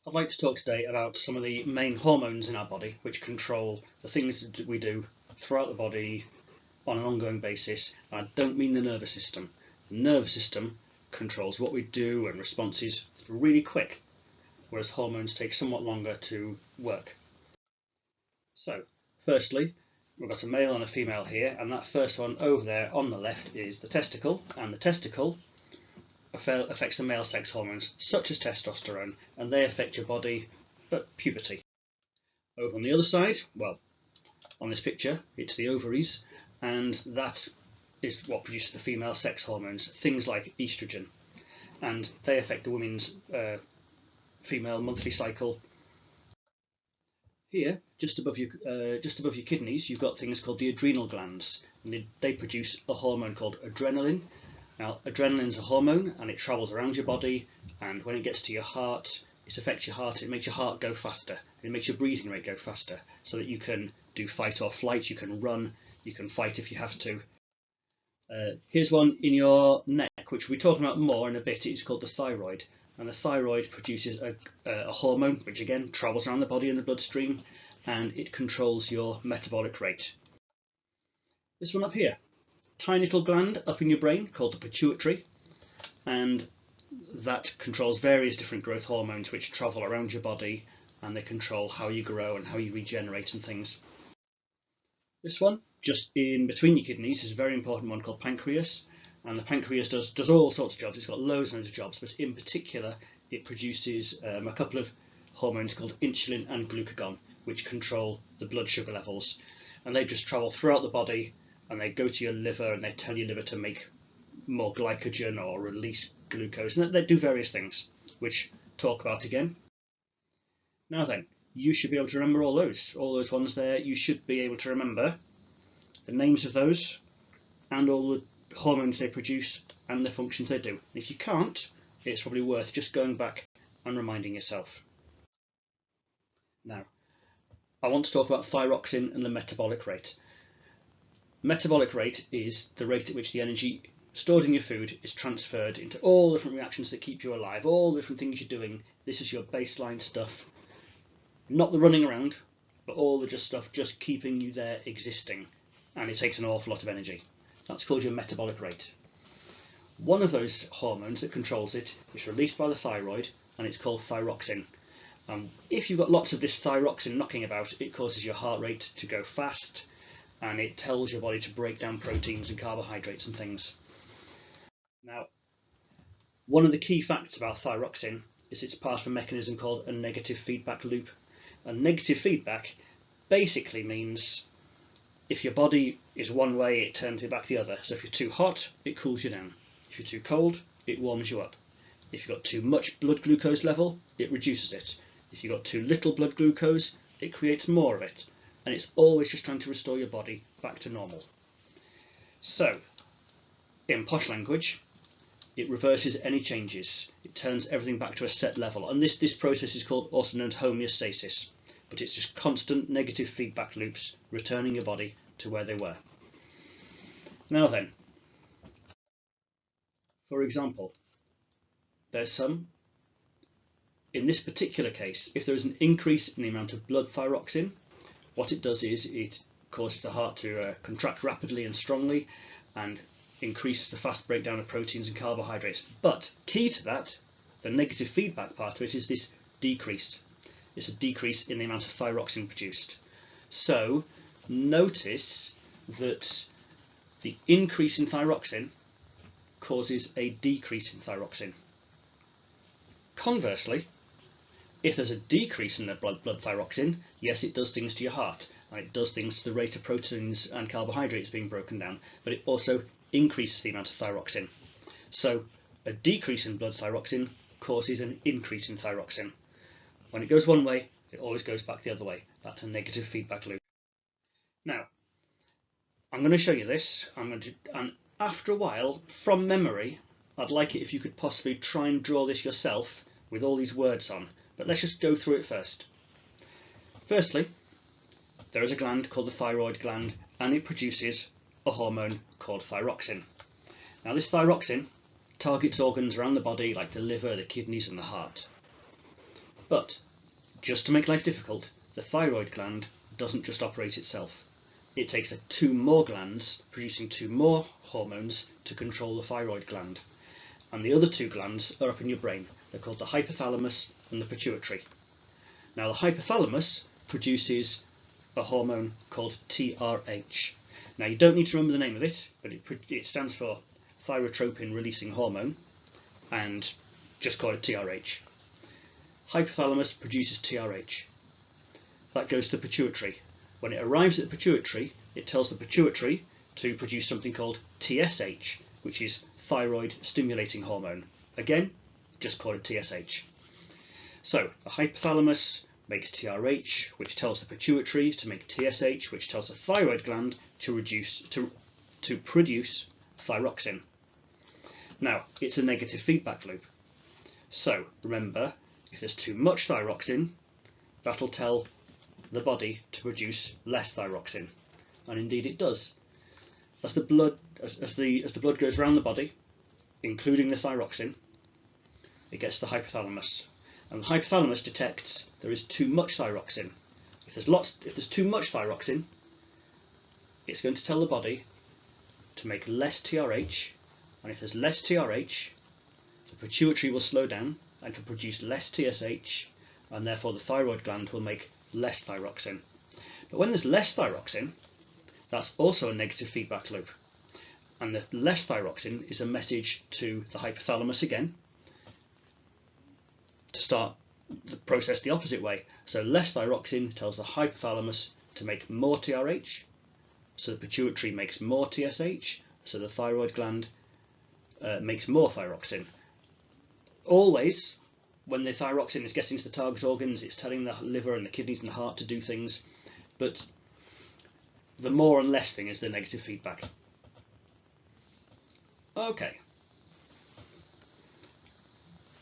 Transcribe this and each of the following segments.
I'd like to talk today about some of the main hormones in our body which control the things that we do throughout the body on an ongoing basis. I don't mean the nervous system. The nervous system controls what we do and responses really quick, whereas hormones take somewhat longer to work. So, firstly, we've got a male and a female here, and that first one over there on the left is the testicle, and the testicle affects the male sex hormones such as testosterone, and they affect your body at puberty. Over on the other side, well, on this picture, it's the ovaries, and that is what produces the female sex hormones, things like estrogen, and they affect the woman's female monthly cycle. Here, just above your kidneys, you've got things called the adrenal glands, and they produce a hormone called adrenaline. Now, adrenaline is a hormone, and it travels around your body, and when it gets to your heart, it affects your heart. It makes your heart go faster. It makes your breathing rate go faster, so that you can do fight or flight. You can run. You can fight if you have to. Here's one in your neck, which we'll be talking about more in a bit. It's called the thyroid, and the thyroid produces a hormone which again travels around the body in the bloodstream, and it controls your metabolic rate. This one up here, tiny little gland up in your brain called the pituitary, and that controls various different growth hormones which travel around your body, and they control how you grow and how you regenerate and things. This one, just in between your kidneys, is a very important one called pancreas, and the pancreas does all sorts of jobs. It's got loads and loads of jobs, but in particular it produces a couple of hormones called insulin and glucagon, which control the blood sugar levels, and they just travel throughout the body, and they go to your liver and they tell your liver to make more glycogen or release glucose, and they do various things which talk about again. Now then, you should be able to remember all those ones there. You should be able to remember the names of those and all the hormones they produce and the functions they do. If you can't, it's probably worth just going back and reminding yourself. Now, I want to talk about thyroxine and the metabolic rate. Metabolic rate is the rate at which the energy stored in your food is transferred into all the different reactions that keep you alive, all the different things you're doing. This is your baseline stuff, not the running around, but all the stuff just keeping you there existing, and it takes an awful lot of energy. That's called your metabolic rate. One of those hormones that controls it is released by the thyroid, and it's called thyroxine. If you've got lots of this thyroxine knocking about, it causes your heart rate to go fast, and it tells your body to break down proteins and carbohydrates and things. Now, one of the key facts about thyroxine is it's part of a mechanism called a negative feedback loop. And negative feedback basically means if your body is one way, it turns it back the other. So if you're too hot, it cools you down. If you're too cold, it warms you up. If you've got too much blood glucose level, it reduces it. If you've got too little blood glucose, it creates more of it. And it's always just trying to restore your body back to normal. So, in posh language, it reverses any changes. It turns everything back to a set level. And this process is called also known as homeostasis. But it's just constant negative feedback loops returning your body to where they were. Now then, for example, in this particular case, if there is an increase in the amount of blood thyroxine, what it does is it causes the heart to contract rapidly and strongly, and increases the fast breakdown of proteins and carbohydrates. But key to that, the negative feedback part of it, is this decrease. It's a decrease in the amount of thyroxine produced. So notice that the increase in thyroxine causes a decrease in thyroxine. Conversely, if there's a decrease in the blood thyroxine, yes, it does things to your heart, and it does things to the rate of proteins and carbohydrates being broken down, but it also increases the amount of thyroxine. So a decrease in blood thyroxine causes an increase in thyroxine. When it goes one way, it always goes back the other way. That's a negative feedback loop. Now, I'm going to show you this, and after a while, from memory, I'd like it if you could possibly try and draw this yourself with all these words on, but let's just go through it first. Firstly, there is a gland called the thyroid gland, and it produces a hormone called thyroxine. Now, this thyroxine targets organs around the body like the liver, the kidneys and the heart. But just to make life difficult, the thyroid gland doesn't just operate itself. It takes two more glands producing two more hormones to control the thyroid gland. And the other two glands are up in your brain. They're called the hypothalamus and the pituitary. Now the hypothalamus produces a hormone called TRH. Now you don't need to remember the name of it, but it stands for thyrotropin releasing hormone, and just call it TRH. Hypothalamus produces TRH. That goes to the pituitary. When it arrives at the pituitary, it tells the pituitary to produce something called TSH, which is thyroid stimulating hormone. Again, just call it TSH. So the hypothalamus makes TRH, which tells the pituitary to make TSH, which tells the thyroid gland to produce thyroxine. Now, it's a negative feedback loop. So remember, if there's too much thyroxine, that'll tell the body to produce less thyroxine, and indeed it does. As the blood goes around the body, including the thyroxine, it gets to the hypothalamus, and the hypothalamus detects there is too much thyroxine. If there's too much thyroxine, it's going to tell the body to make less TRH, and if there's less TRH, the pituitary will slow down and can produce less TSH, and therefore the thyroid gland will make less thyroxine. But when there's less thyroxine, that's also a negative feedback loop. And the less thyroxine is a message to the hypothalamus again to start the process the opposite way. So less thyroxine tells the hypothalamus to make more TRH, so the pituitary makes more TSH, so the thyroid gland makes more thyroxine. Always, when the thyroxine is getting to the target organs, it's telling the liver and the kidneys and the heart to do things, but the more and less thing is the negative feedback. Okay.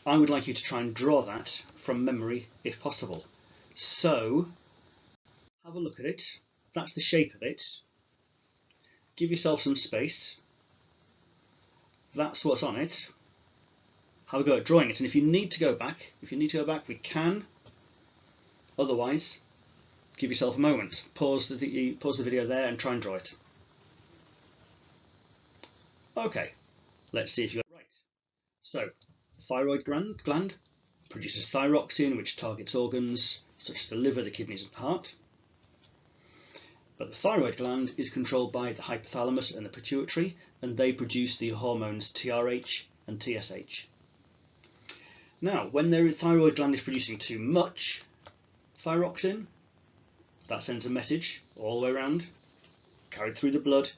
I would like you to try and draw that from memory if possible. So, have a look at it. That's the shape of it. Give yourself some space. That's what's on it. Have a go at drawing it, and if you need to go back, we can. Otherwise, give yourself a moment. Pause the video there and try and draw it. Okay, let's see if you got it right. So, the thyroid gland produces thyroxine, which targets organs such as the liver, the kidneys and heart. But the thyroid gland is controlled by the hypothalamus and the pituitary, and they produce the hormones TRH and TSH. Now, when the thyroid gland is producing too much thyroxine, that sends a message all the way around, carried through the blood,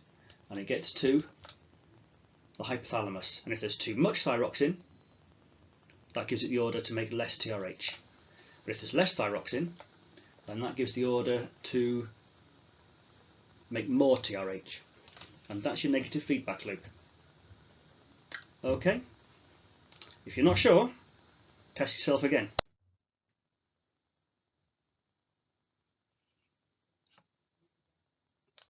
and it gets to the hypothalamus. And if there's too much thyroxine, that gives it the order to make less TRH. But if there's less thyroxine, then that gives the order to make more TRH. And that's your negative feedback loop. Okay? If you're not sure, test yourself again.